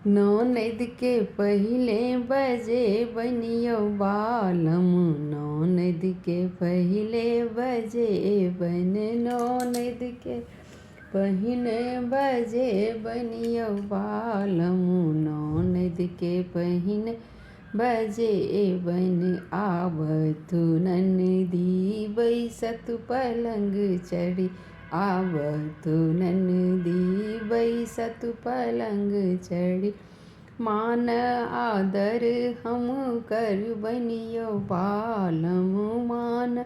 ननद के पहिले बजे बनियो बालम, ननद के पहिले बजे बन, ननद के पहिने बजे बनियो बालम, ननद के पहिने बजे बन। आवतु ननदी बैसत पलंग चढ़ी, आवतु ननदी बैसत पलंग चढ़ी। मान आदर हम कर बनियो बालम, मान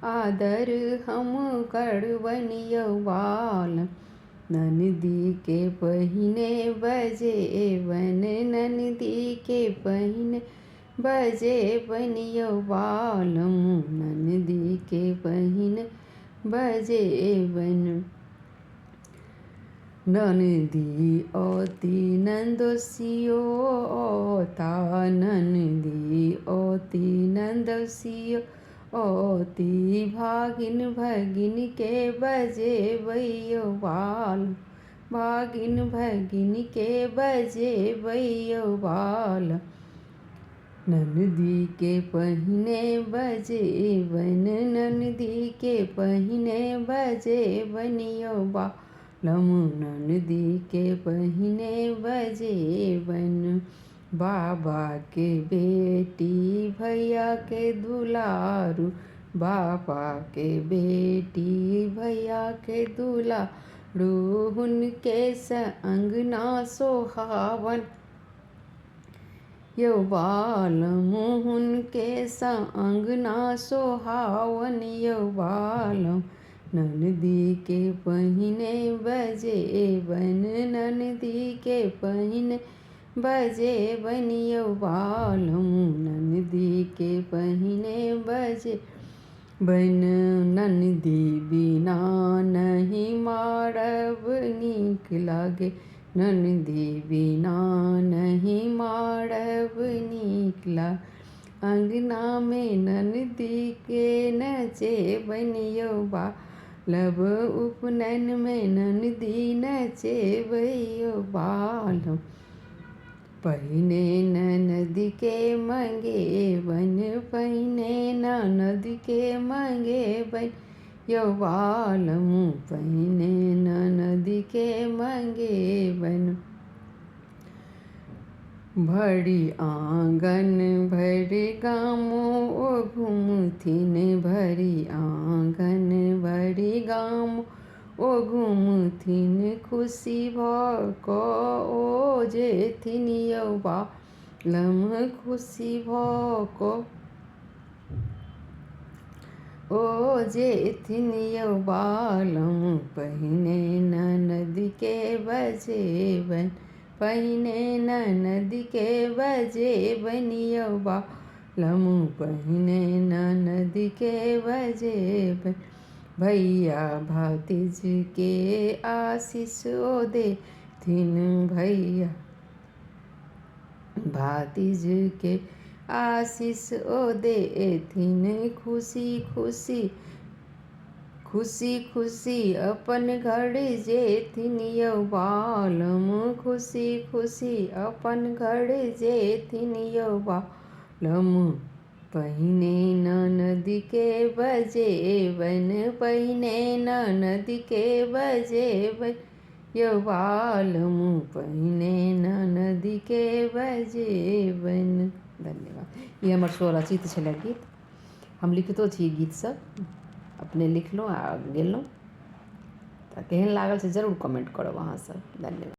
आदर हम कर बनियो बालम। ननदी के पहिने बजे बन, ननदी के पहिने बजे बनियो बालम, ननदी के पहिने बजे बन। ननदी ओती नंदोसियो ओता, ननदी ओती नंदोसियो ओती। भागिन भगिन के बजे बैयो बाल, भागिन भगिन के बजे बैयो बाल। ननदी के पहिने बजे बन, ननदी के पहिने बजे बनियो बालम, ननदी के पहिने बजे बन। बाबा के बेटी भैया के दुलारू, बाबा के बेटी भैया के दुलारू। हुनके अंगना सोहावन यो बालम, हुनके अंगना सोहावन यो बालम। ननदी के पहिने बजे बन, ननदी के पहिने बजे बनियो बालम, ननदी के पहिने बजे बन। ननदी बिना नहीं मारब नीक लागे, ननदी बिना नहीं मारब नीक लागे। अंगना में ननदी के नचे बनियो बालब, उपनयन में ननदी नचे बनियो बालम। पहिने ननद के मंगे बन, पहिने ननद के मंगे बन यो बालम, पहिने ननद के मंगे बन। भरी आंगन भरी गामो ओ घूमथिन, भरी आंगन भरी गामो ओ घूमथिन। खुशी भको ओ जेथिन यो बालम, खुशी भको ओ जेथिन यो बालम। पहिने ननद के बजे बन, पहिने ननद के बजे बनियो बालम, पहिने ननद के बजे बन। भैया भातिज के आशीष ओ देथिन, भैया भातिज के आशीष ओ देथिन। खुशी खुशी खुशी खुशी अपन घर जेथिन यो बालम, खुशी खुशी अपन घर जेथिन यो बालम। पहिने ननद के बजे बन, पहिने ननद के बजे बन यो बालम, पहिने ननद के बजे बन। धन्यवाद। ये हमर स्वरचित छलै गीत, हम लिखितो छी गीत सब, अपने लिखलहुँ आ गेलहुँ। तऽ केहन लागल से जरूर कमेंट करब अहाँ सब। धन्यवाद।